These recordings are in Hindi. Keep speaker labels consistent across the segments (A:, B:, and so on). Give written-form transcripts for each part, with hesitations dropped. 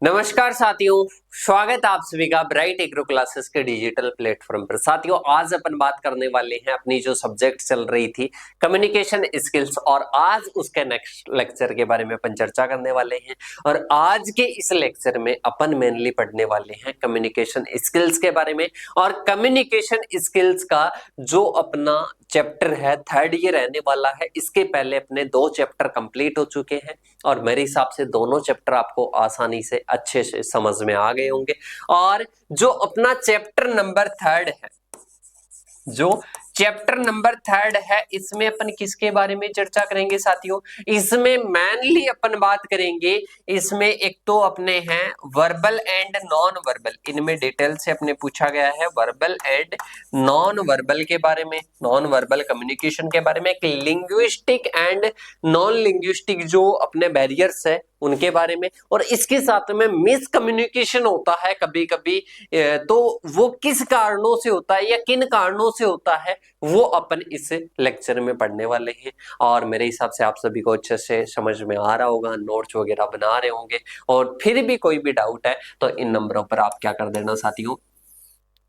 A: नमस्कार साथियों, स्वागत है आप सभी का ब्राइट एग्रो क्लासेस के डिजिटल प्लेटफॉर्म पर। साथियों, आज अपन बात करने वाले हैं अपनी जो सब्जेक्ट चल रही थी कम्युनिकेशन स्किल्स, और आज उसके नेक्स्ट लेक्चर के बारे में अपन चर्चा करने वाले हैं। और आज के इस लेक्चर में अपन मेनली पढ़ने वाले हैं कम्युनिकेशन स्किल्स के बारे में। और कम्युनिकेशन स्किल्स का जो अपना चैप्टर है थर्ड ये रहने वाला है। इसके पहले अपने 2 चैप्टर कंप्लीट हो चुके हैं और मेरे हिसाब से दोनों चैप्टर आपको आसानी से अच्छे से समझ में आ गए होंगे। और जो अपना चैप्टर नंबर थर्ड है, जो चैप्टर नंबर थर्ड है, इसमें अपन किसके बारे में चर्चा करेंगे साथियों? इसमें मेनली अपन बात करेंगे, इसमें एक तो अपने हैं वर्बल एंड नॉन वर्बल, इनमें डिटेल से अपने पूछा गया है वर्बल एंड नॉन वर्बल के बारे में, नॉन वर्बल कम्युनिकेशन के बारे में, एक लिंग्विस्टिक एंड नॉन लिंग्विस्टिक जो अपने बैरियर्स है उनके बारे में, और इसके साथ में मिस कम्युनिकेशन होता है कभी कभी, तो वो किस कारणों से होता है या किन कारणों से होता है वो अपन इस लेक्चर में पढ़ने वाले हैं। और मेरे हिसाब से आप सभी को अच्छे से समझ में आ रहा होगा, नोट्स वगैरह बना रहे होंगे। और फिर भी कोई भी डाउट है तो इन नंबरों पर आप क्या कर देना साथियों,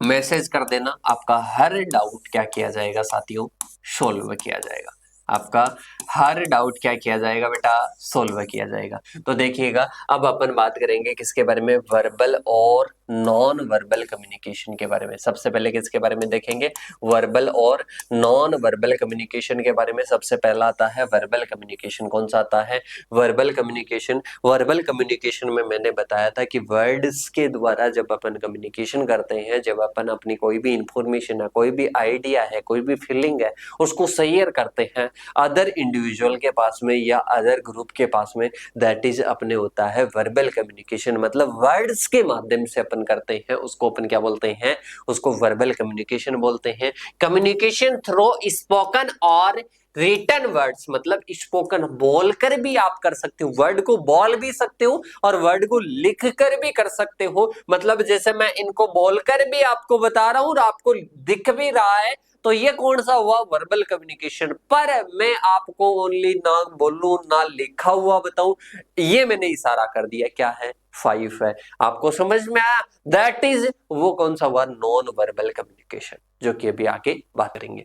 A: मैसेज कर देना। आपका हर डाउट क्या किया जाएगा साथियों, सोल्व किया जाएगा। आपका हर डाउट क्या किया जाएगा बेटा, सोल्व किया जाएगा। तो देखिएगा, अब अपन बात करेंगे किसके बारे में, वर्बल और नॉन वर्बल कम्युनिकेशन के बारे में। सबसे पहले किसके बारे में देखेंगे, वर्बल और नॉन वर्बल कम्युनिकेशन के बारे में। सबसे पहला आता है वर्बल कम्युनिकेशन। कौन सा आता है, वर्बल कम्युनिकेशन। वर्बल कम्युनिकेशन में मैंने बताया था कि वर्ड्स के द्वारा जब अपन कम्युनिकेशन करते हैं, जब अपन अपनी कोई भी इंफॉर्मेशन है, कोई भी आइडिया है, कोई भी फीलिंग है, उसको शेयर करते हैं अदर इंडिविजुअल के पास में या अदर ग्रुप के पास में, दैट इज अपने होता है वर्बल कम्युनिकेशन। मतलब वर्ड्स के माध्यम से अपन करते हैं उसको अपन क्या बोलते हैं, उसको वर्बल कम्युनिकेशन बोलते हैं। कम्युनिकेशन थ्रू स्पोकन और रिटन वर्ड्स, मतलब स्पोकन बोलकर भी आप कर सकते हो, वर्ड को बोल भी सकते हो और वर्ड को लिख कर भी कर सकते हो। मतलब जैसे मैं इनको बोलकर भी आपको बता रहा हूं और आपको दिख भी रहा है, तो ये कौन सा हुआ, वर्बल कम्युनिकेशन। पर मैं आपको ओनली ना बोलूं ना लिखा हुआ बताऊं, ये मैंने इशारा कर दिया, क्या है, 5 है। आपको समझ में आया, दैट इज वो कौन सा हुआ, नॉन वर्बल कम्युनिकेशन, जो कि अभी आगे बात करेंगे।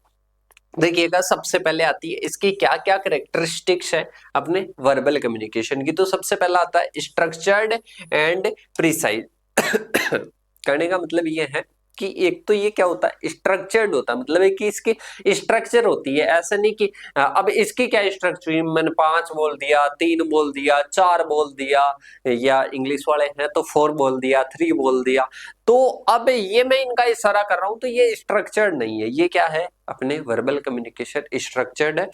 A: देखिएगा, सबसे पहले आती है इसकी क्या क्या करेक्टरिस्टिक्स है अपने वर्बल कम्युनिकेशन की। तो सबसे पहला आता है स्ट्रक्चर्ड एंड प्रिसाइज। करने का मतलब ये है कि एक तो ये क्या होता है, स्ट्रक्चर्ड होता है, मतलब है कि इसकी स्ट्रक्चर होती है। ऐसा नहीं कि अब इसकी क्या स्ट्रक्चर, मैंने 5 बोल दिया, 3 बोल दिया, 4 बोल दिया, या इंग्लिश वाले हैं तो 4 बोल दिया, 3 बोल दिया। तो अब ये मैं इनका इशारा कर रहा हूं, तो ये स्ट्रक्चर्ड नहीं है, ये क्या है, अपने वर्बल कम्युनिकेशन स्ट्रक्चर्ड है।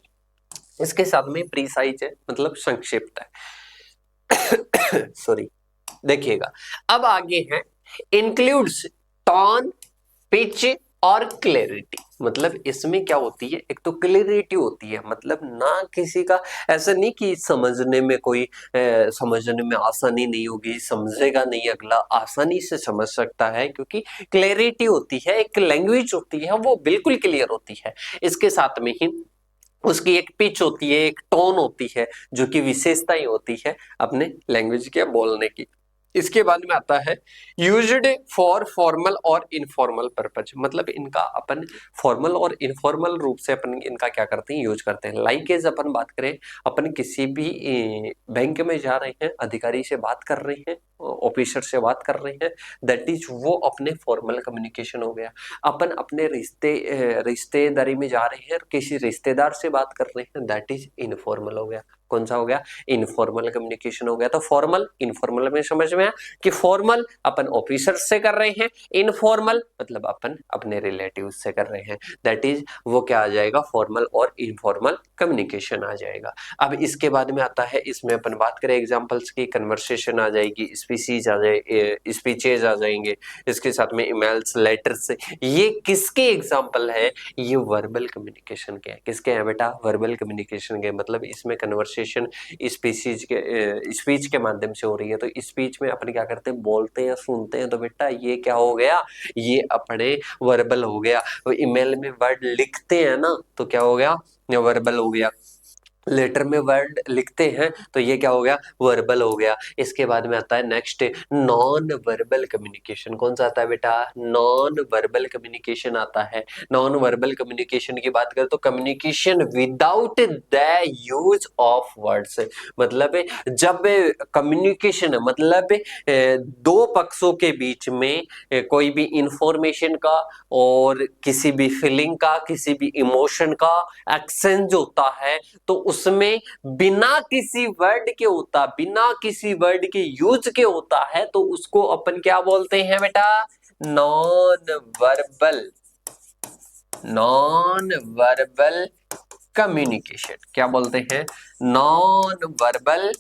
A: इसके साथ में प्रीसाइज है, मतलब संक्षिप्त है। सॉरी। देखिएगा, अब आगे है इंक्लूड्स टोन, पिच और क्लैरिटी। मतलब इसमें क्या होती है, एक तो क्लैरिटी होती है, मतलब ना किसी का ऐसा नहीं कि समझने में कोई समझने में आसानी नहीं होगी, समझेगा नहीं अगला, आसानी से समझ सकता है, क्योंकि क्लैरिटी होती है, एक लैंग्वेज होती है, वो बिल्कुल क्लियर होती है। इसके साथ में ही उसकी एक पिच होती है, एक टोन होती है, जो कि विशेषताएं होती है अपने लैंग्वेज के बोलने की। इसके बाद में आता है यूज्ड फॉर फॉर्मल और इनफॉर्मल पर्पज। मतलब इनका अपन फॉर्मल और इनफॉर्मल रूप से अपन इनका क्या करते हैं, यूज करते हैं। लाइक एज अपन बात करें, अपन किसी भी बैंक में जा रहे हैं, अधिकारी से बात कर रहे हैं, ऑफिसर से बात कर रहे हैं, दैट इज वो अपने फॉर्मल कम्युनिकेशन हो गया। अपन अपने रिश्तेदारी में जा रहे हैं, किसी रिश्तेदार से बात कर रहे हैं, दैट इज इनफॉर्मल हो गया। कौन सा हो गया, इनफॉर्मल कम्युनिकेशन हो गया। तो फॉर्मल इनफॉर्मल में समझ में आया कि फॉर्मल अपन ऑफिसर से कर रहे हैं, इनफॉर्मल मतलब अपन अपने रिलेटिव से कर रहे हैं, दैट इज वो क्या आ जाएगा, फॉर्मल और इनफॉर्मल कम्युनिकेशन आ जाएगा। अब इसके बाद में आता है, इसमें अपन बात करें एग्जांपल्स की, कन्वर्सेशन आ जाएगी, स्पीसीज आ जाए, स्पीचेज आ जाएंगे, इसके साथ में ईमेल्स, लेटर्स। ये किसके एग्जांपल है, ये वर्बल कम्युनिकेशन के हैं। किसके हैं बेटा, वर्बल कम्युनिकेशन के। मतलब इसमें कन्वर्सेशन स्पीसीज के स्पीच के माध्यम से हो रही है। तो स्पीच में अपन क्या करते हैं, बोलते हैं, सुनते हैं, तो बेटा ये क्या हो गया, ये अपने वर्बल हो गया। ईमेल में वर्ड लिखते हैं ना, तो क्या हो गया, वर्बल हो गया। लेटर में वर्ड लिखते हैं तो ये क्या हो गया, वर्बल हो गया। इसके बाद में आता है नेक्स्ट नॉन वर्बल कम्युनिकेशन। कौन सा आता है बेटा, नॉन वर्बल कम्युनिकेशन आता है। नॉन वर्बल कम्युनिकेशन की बात करें तो communication without the use of words, मतलब जब कम्युनिकेशन मतलब दो पक्षों के बीच में कोई भी इंफॉर्मेशन का और किसी भी फीलिंग का, किसी भी इमोशन का एक्सचेंज होता है, तो उसमें बिना किसी वर्ड के होता, बिना किसी वर्ड के यूज के होता है, तो उसको अपन क्या बोलते हैं बेटा, non verbal, non verbal communication. क्या बोलते हैं, नॉन वर्बल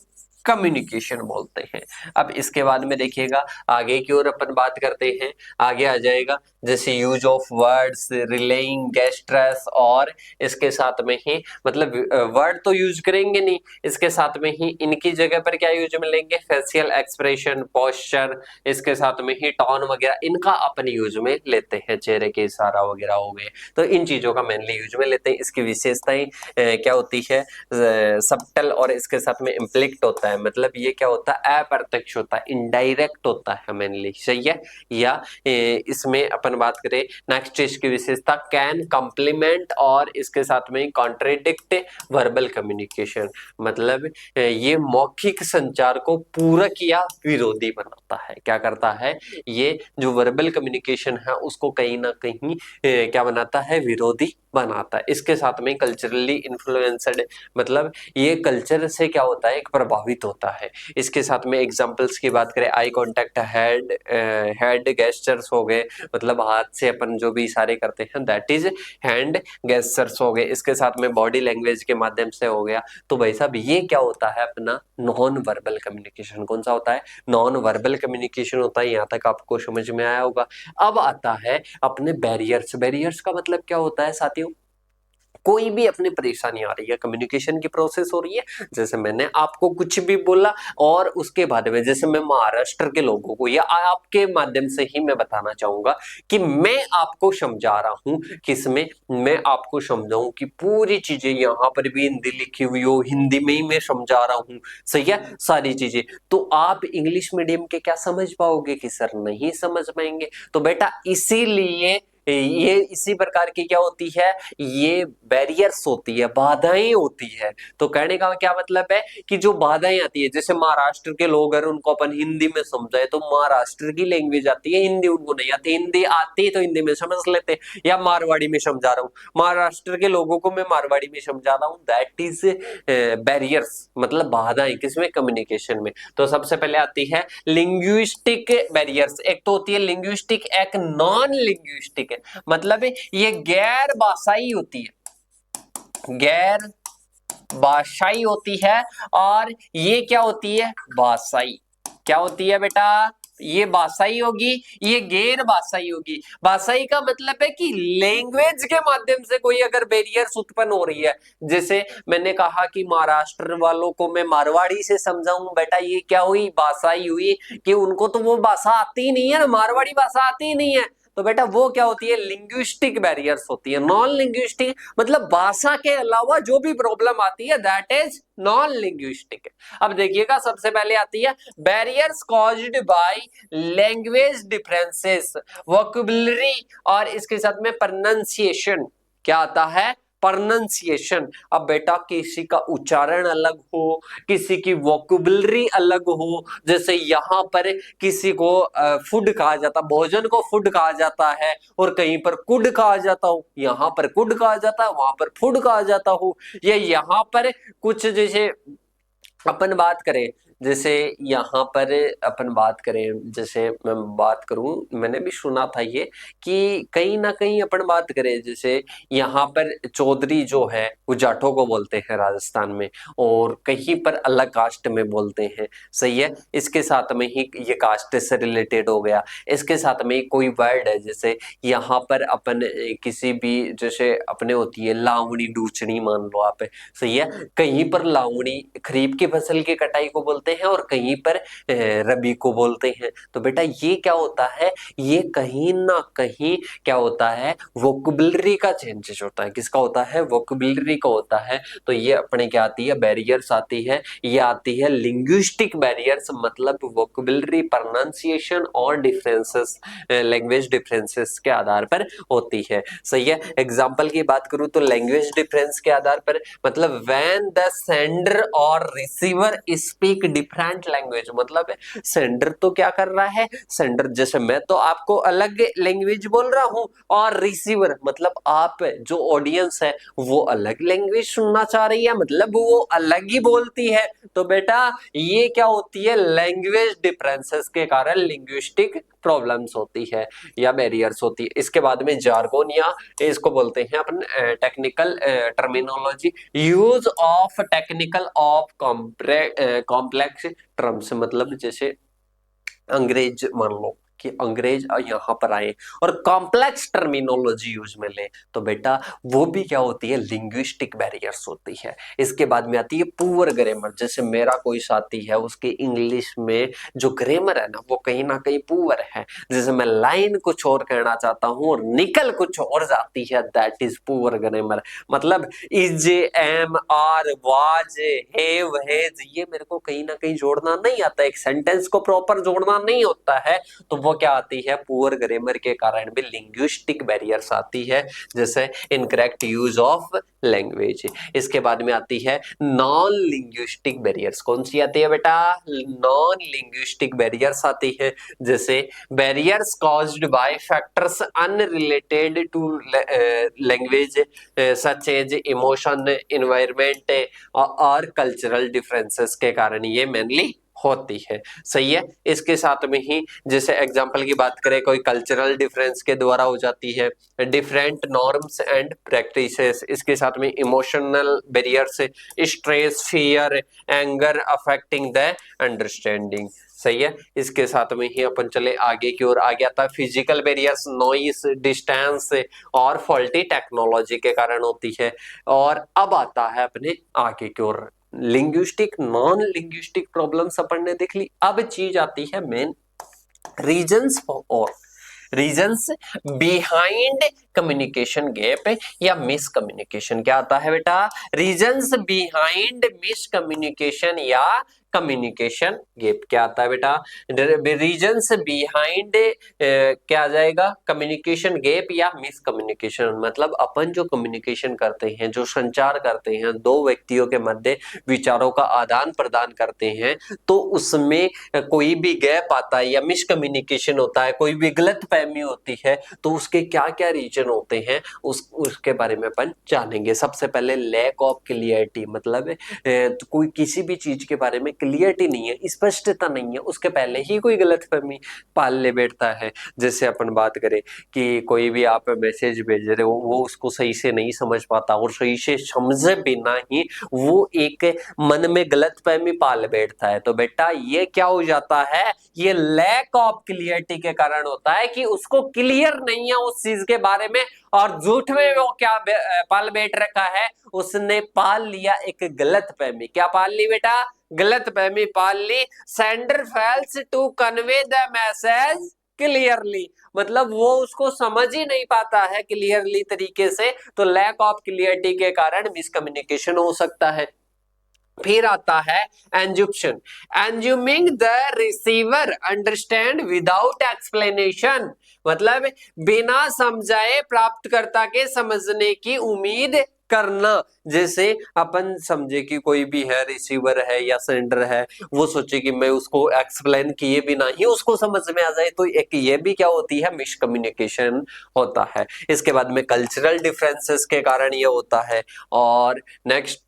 A: कम्युनिकेशन बोलते हैं। अब इसके बाद में देखिएगा आगे की ओर अपन बात करते हैं, आगे आ जाएगा जैसे use of words, relying, gestures, और इसके साथ में ही मतलब वर्ड तो यूज करेंगे नहीं, इसके साथ में ही इनकी जगह पर क्या यूज में लेंगे, फेशियल एक्सप्रेशन, पोस्चर, इसके साथ में ही टोन वगैरह, इनका अपन यूज में लेते हैं, चेहरे के इशारा वगैरह हो गए, तो इन चीजों का मेनली यूज में लेते हैं। इसकी विशेषताएं क्या होती है, सबटल और इसके साथ में इम्प्लिक्ट होता है, मतलब ये क्या होता है, अप्रत्यक्ष होता है, इनडायरेक्ट होता है मेनली, सही है। या इसमें अपन बात करें नेक्स्ट इसकी विशेषता, कैन कॉम्प्लीमेंट और इसके साथ में कॉन्ट्रेडिक्ट वर्बल कम्युनिकेशन, मतलब ये मौखिक संचार को पूरक या विरोधी बनाता है। क्या करता है, ये जो वर्बल कम्युनिकेशन है उसको कहीं ना कहीं क्या बनाता है, विरोधी बनाता है। इसके साथ में कल्चरली इन्फ्लुएंसड, मतलब ये कल्चर से क्या होता है, एक प्रभावित होता है। इसके साथ में एग्जांपल्स की बात करें, आई कांटेक्ट, हेड गेस्चर्स हो गए, मतलब हाथ से अपन जो भी इशारे करते हैं दैट इज हैंड गेस्चर्स हो गए। इसके साथ में बॉडी लैंग्वेज के माध्यम से हो गया। तो भाई साहब ये क्या होता है अपना नॉन वर्बल कम्युनिकेशन। कौन सा होता है, नॉन वर्बल कम्युनिकेशन होता है। यहाँ तक आपको समझ में आया होगा। अब आता है अपने बैरियर्स। बैरियर्स का मतलब क्या होता है साथियों, कोई भी अपनी परेशानी आ रही है, कम्युनिकेशन की प्रोसेस हो रही है, जैसे मैंने आपको कुछ भी बोला और उसके बाद में जैसे मैं महाराष्ट्र के लोगों को या आपके माध्यम से ही मैं बताना चाहूंगा कि मैं आपको समझा रहा हूं, किसमें, मैं आपको समझाऊं कि पूरी चीजें यहाँ पर भी हिंदी लिखी हुई हो, हिंदी में ही मैं समझा रहा हूं, सही है, सारी चीजें, तो आप इंग्लिश मीडियम के क्या समझ पाओगे कि सर नहीं समझ पाएंगे। तो बेटा इसीलिए ये इसी प्रकार की क्या होती है, ये बैरियर्स होती है, बाधाएं होती है। तो कहने का क्या मतलब है कि जो बाधाएं आती है, जैसे महाराष्ट्र के लोग हैं उनको अपन हिंदी में समझाए तो महाराष्ट्र की लैंग्वेज आती है, हिंदी उनको नहीं आती, हिंदी आती तो हिंदी में समझ लेते, या मारवाड़ी में समझा रहा हूँ, महाराष्ट्र के लोगों को मैं मारवाड़ी में समझा रहा हूँ, दैट इज बैरियर्स, मतलब बाधाएं किसमें, कम्युनिकेशन में। तो सबसे पहले आती है लिंग्विस्टिक बैरियर्स। एक तो होती है लिंग्विस्टिक, एक नॉन लिंग्विस्टिक है, मतलब ये गैर भाषाई होती है, गैर भाषाई होती है, और ये क्या होती है, भाषाई। क्या होती है बेटा, ये भाषाई होगी, ये गैर भाषाई होगी। भाषाई का मतलब है कि लैंग्वेज के माध्यम से कोई अगर बैरियर्स उत्पन्न हो रही है, जैसे मैंने कहा कि महाराष्ट्र वालों को मैं मारवाड़ी से समझाऊं, बेटा ये क्या हुई, भाषाई हुई, कि उनको तो वो भाषा आती ही नहीं है ना, मारवाड़ी भाषा आती ही नहीं है, तो बेटा वो क्या होती है, लिंग्विस्टिक बैरियर्स होती है। नॉन लिंग्विस्टिक मतलब भाषा के अलावा जो भी प्रॉब्लम आती है दैट इज नॉन लिंग्विस्टिक। अब देखिएगा सबसे पहले आती है barriers caused bye language differences, vocabulary, और इसके साथ में प्रोनाउंसिएशन। क्या आता है, प्रोनाउंसिएशन। अब बेटा किसी का उच्चारण अलग हो, किसी की वोकैबुलरी अलग हो, जैसे यहाँ पर किसी को फूड कहा जाता, भोजन को फूड कहा जाता है, और कहीं पर कुड कहा जाता हो, यहाँ पर कुड कहा जाता है, वहां पर फूड कहा जाता हो, या यहाँ पर कुछ जैसे अपन बात करें, जैसे यहाँ पर अपन बात करें, जैसे मैं बात करूं, मैंने भी सुना था ये कि कहीं ना कहीं अपन बात करें, जैसे यहाँ पर चौधरी जो है वो जाटों को बोलते हैं राजस्थान में, और कहीं पर अलग कास्ट में बोलते हैं, सही है। इसके साथ में ही ये कास्ट से रिलेटेड हो गया। इसके साथ में ही कोई वर्ड है, जैसे यहाँ पर अपन किसी भी, जैसे अपने होती है लावणी डूचनी, मान लो आप, सही है, कहीं पर लावणी खरीफ की फसल की कटाई को बोलते हैं और कहीं पर रबी को बोलते हैं। तो बेटा ये क्या होता है, ये कहीं ना कहीं क्या होता है, वोकेबुलरी का चेंजेस होता है। किसका होता है, वोकेबुलरी का होता है। तो ये अपने क्या आती है, बैरियर्स आती है। ये आती है लिंग्विस्टिक बैरियर्स, मतलब वोकेबुलरी, प्रोनाउंसिएशन और डिफरेंसेस, लैंग्वेज डिफरेंसेस के आधार पर होती है। सही है। एग्जाम्पल की बात करूं तो लैंग्वेज डिफरेंस के आधार पर, मतलब व्हेन द सेंडर और रिसीवर स्पीक डिफरेंट लैंग्वेज, मतलब सेंडर तो क्या कर रहा है, सेंडर जैसे मैं तो आपको अलग लैंग्वेज बोल रहा हूं, और रिसीवर मतलब आप जो ऑडियंस है वो अलग लैंग्वेज सुनना चाह रही है, मतलब वो अलग ही बोलती है। तो बेटा ये क्या होती है, लैंग्वेज डिफरेंसेस के कारण लिंग्विस्टिक प्रॉब्लम्स होती है या बैरियर्स होती है। इसके बाद में जार्गोन, या इसको बोलते हैं अपन technical terminology, use of technical of complex terms, मतलब जैसे अंग्रेज, मान लो कि अंग्रेज यहाँ पर आए और कॉम्प्लेक्स टर्मिनोलॉजी यूज में ले, तो बेटा वो भी क्या होती है, लिंग्विस्टिक बैरियर्स होती है। इसके बाद में आती है पुअर ग्रामर, जैसे मेरा कोई साथी है उसके इंग्लिश में जो ग्रामर है ना वो कहीं ना कहीं पुअर है, जैसे मैं लाइन कुछ और कहना चाहता हूं और निकल कुछ और जाती है, दैट इज पुअर ग्रामर। मतलब is, am, are, was, have, has, ये मेरे को कहीं ना कहीं जोड़ना नहीं आता, एक सेंटेंस को प्रॉपर जोड़ना नहीं होता है, तो वो क्या आती है, पुअर ग्रामर के कारण भी लिंग्विस्टिक बैरियर्स आती है, जैसे इनकरेक्ट यूज ऑफ लैंग्वेज। इसके बाद में आती है नॉन लिंग्विस्टिक बैरियर्स। कौन सी आती है बेटा, नॉन लिंग्विस्टिक बैरियर्स आती है, जैसे barriers caused by factors unrelated to language such as emotion, environment और कल्चरल डिफरेंसेस के कारण ये मेनली होती है। सही है। इसके साथ में ही जैसे एग्जांपल की बात करें, कोई कल्चरल डिफरेंस के द्वारा हो जाती है, डिफरेंट नॉर्म्स एंड प्रैक्टिसेस। इसके साथ में emotional barriers, stress, fear, anger affecting the understanding. सही है। इसके साथ में ही अपन चले आगे की ओर, आ गया था फिजिकल बैरियर्स, नॉइस, डिस्टेंस और फॉल्टी टेक्नोलॉजी के कारण होती है। और अब आता है अपने आगे की ओर लिंग्विस्टिक, नॉन लिंग्विस्टिक प्रॉब्लम्स अपन ने देख ली। अब चीज आती है मेन रीजंस और रीजंस बिहाइंड कम्युनिकेशन गैप या मिस कम्युनिकेशन। क्या आता है बेटा, रीजंस बिहाइंड मिस कम्युनिकेशन या कम्युनिकेशन गैप। क्या आता है बेटा, रीजंस बिहाइंड क्या आ जाएगा, कम्युनिकेशन गैप या मिस कम्युनिकेशन। मतलब अपन जो कम्युनिकेशन करते हैं, जो संचार करते हैं, दो व्यक्तियों के मध्य विचारों का आदान प्रदान करते हैं, तो उसमें कोई भी गैप आता है या मिस कम्युनिकेशन होता है, कोई भी गलत फहमी होती है, तो उसके क्या क्या रीजन होते हैं उसके बारे में अपन जानेंगे। सबसे पहले लैक ऑफ क्लियरिटी, मतलब तो कोई किसी भी चीज के बारे में क्लियरिटी नहीं है, स्पष्टता नहीं है, उसके पहले ही कोई गलतफहमी पाल ले बैठता है। जैसे अपन बात करें कि कोई भी आप मैसेज भेज रहे हो, वो उसको सही से नहीं समझ पाता और सही से समझे बिना ही वो एक मन में गलतफहमी पाल बैठता है। तो बेटा ये क्या हो जाता है, ये लैक ऑफ क्लियरिटी के कारण होता है कि उसको क्लियर नहीं है उस चीज के बारे में, और झूठ में वो क्या पाल बैठ रखा है, उसने पाल लिया एक गलतफहमी। क्या पाल ली बेटा, गलतफहमी पाल ली। Sender fails to convey the message clearly, मतलब वो उसको समझ ही नहीं पाता है क्लियरली तरीके से, तो लैक ऑफ क्लियरिटी के कारण मिसकम्युनिकेशन हो सकता है। फिर आता है assumption, assuming the receiver understand without explanation, मतलब बिना समझाए प्राप्तकर्ता के समझने की उम्मीद करना। जैसे अपन समझे कि कोई भी है, रिसीवर है या सेंडर है, वो सोचे कि मैं उसको एक्सप्लेन किए बिना ही उसको समझ में आ जाए, तो एक ये भी क्या होती है, मिसकम्युनिकेशन होता है। इसके बाद में कल्चरल डिफरेंसेस के कारण ये होता है। और नेक्स्ट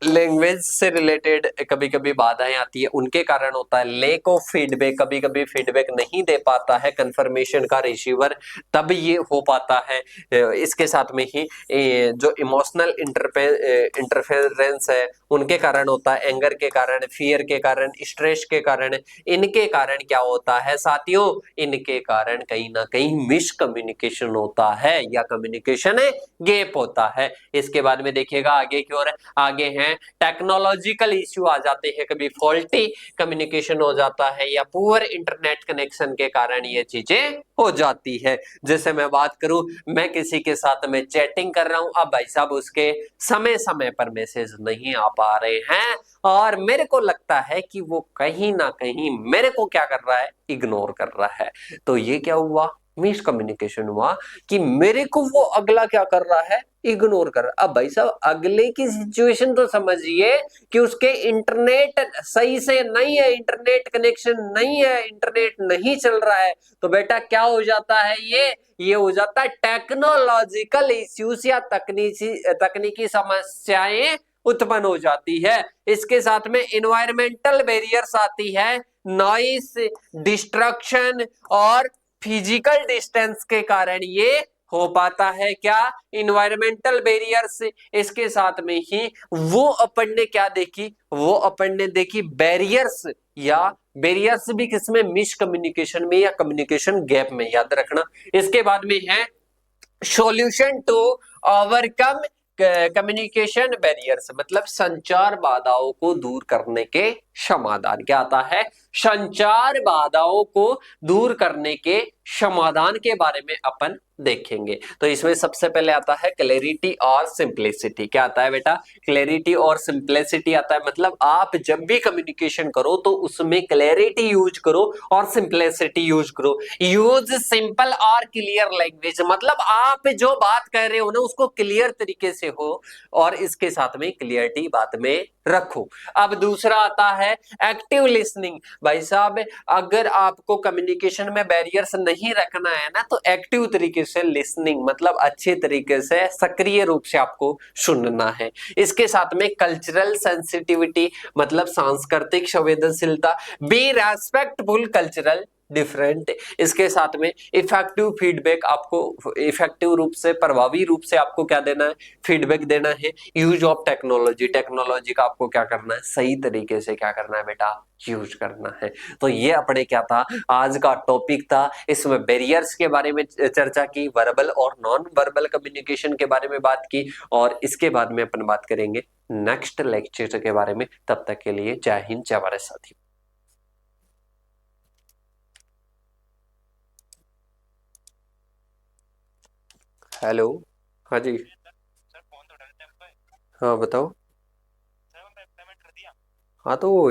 A: लैंग्वेज से रिलेटेड कभी कभी बाधाएं आती है, उनके कारण होता है। लैक ऑफ फीडबैक, कभी कभी फीडबैक नहीं दे पाता है कंफर्मेशन का रिसीवर, तब ये हो पाता है। इसके साथ में ही जो इमोशनल इंटरफेरेंस है उनके कारण होता है, एंगर के कारण, फियर के कारण, स्ट्रेस के कारण। इनके कारण क्या होता है साथियों, इनके कारण कहीं ना कहीं मिसकम्युनिकेशन होता है या कम्युनिकेशन गैप होता है। इसके बाद में देखिएगा आगे की ओर, आगे हैं हैं, टेक्नोलॉजिकल इश्यू आ जाते हैं, कभी फॉल्टी कम्युनिकेशन हो जाता है या पुअर इंटरनेट कनेक्शन के कारण ये चीजें हो जाती है। जैसे मैं बात करूं, मैं किसी के साथ में चैटिंग कर रहा हूं, अब भाई साहब उसके समय समय पर मैसेज नहीं आ पा रहे हैं और मेरे को लगता है कि वो कहीं ना कहीं मेरे को क्या कर रहा है, इग्नोर कर रहा है। तो ये क्या हुआ, मिस कम्युनिकेशन हुआ कि मेरे को वो अगला क्या कर रहा है, इग्नोर कर रहा है। अब भाई साहब अगले की सिचुएशन तो समझिए कि उसके इंटरनेट सही से नहीं है, इंटरनेट कनेक्शन नहीं है, इंटरनेट नहीं चल रहा है। तो बेटा क्या हो जाता है, ये हो जाता है टेक्नोलॉजिकल इश्यूज या तकनीकी समस्याएं उत्पन्न हो जाती है। इसके साथ में इन्वायरमेंटल बैरियर्स आती है, नॉइस, डिस्ट्रक्शन और फिजिकल डिस्टेंस के कारण ये हो पाता है। क्या, इन्वायरमेंटल बैरियर्स। इसके साथ में ही वो अपन ने क्या देखी, वो अपन ने देखी बैरियर्स, या बैरियर्स भी किसमें, मिस कम्युनिकेशन में या कम्युनिकेशन गैप में, याद रखना। इसके बाद में है solution to overcome communication barriers, मतलब संचार बाधाओं को दूर करने के समाधान। क्या आता है, संचार बाधाओं को दूर करने के समाधान के बारे में अपन देखेंगे। तो इसमें सबसे पहले आता है क्लैरिटी और सिंप्लिसिटी। क्या आता है बेटा, क्लैरिटी और सिंप्लिसिटी आता है, मतलब आप जब भी कम्युनिकेशन करो तो उसमें क्लैरिटी यूज करो और सिंप्लिसिटी यूज करो। यूज सिंपल और क्लियर लैंग्वेज, मतलब आप जो बात कर रहे हो ना उसको क्लियर तरीके से हो और इसके साथ में क्लियरिटी बात में रखो। अब दूसरा आता है एक्टिव लिसनिंग। भाई साहब अगर आपको कम्युनिकेशन में बैरियर्स नहीं रखना है ना तो एक्टिव तरीके से लिसनिंग, मतलब अच्छे तरीके से सक्रिय रूप से आपको सुनना है। इसके साथ में कल्चरल सेंसिटिविटी, मतलब सांस्कृतिक संवेदनशीलता, बी रेस्पेक्टफुल कल्चरल डिफरेंट। इसके साथ में इफेक्टिव फीडबैक, आपको इफेक्टिव रूप से, प्रभावी रूप से आपको क्या देना है, फीडबैक देना है। यूज ऑफ टेक्नोलॉजी, टेक्नोलॉजी का आपको क्या करना है, सही तरीके से क्या करना है बेटा, यूज करना है। तो ये अपने क्या था, आज का टॉपिक था। इसमें बैरियर्स के बारे में चर्चा की, वर्बल और नॉन वर्बल कम्युनिकेशन के बारे में बात की और इसके बाद में अपन बात करेंगे नेक्स्ट लेक्चर के बारे में। तब तक के लिए जय हिंद, जय भारत साथियों। हेलो, हाँ जी, हाँ बताओ। हाँ तो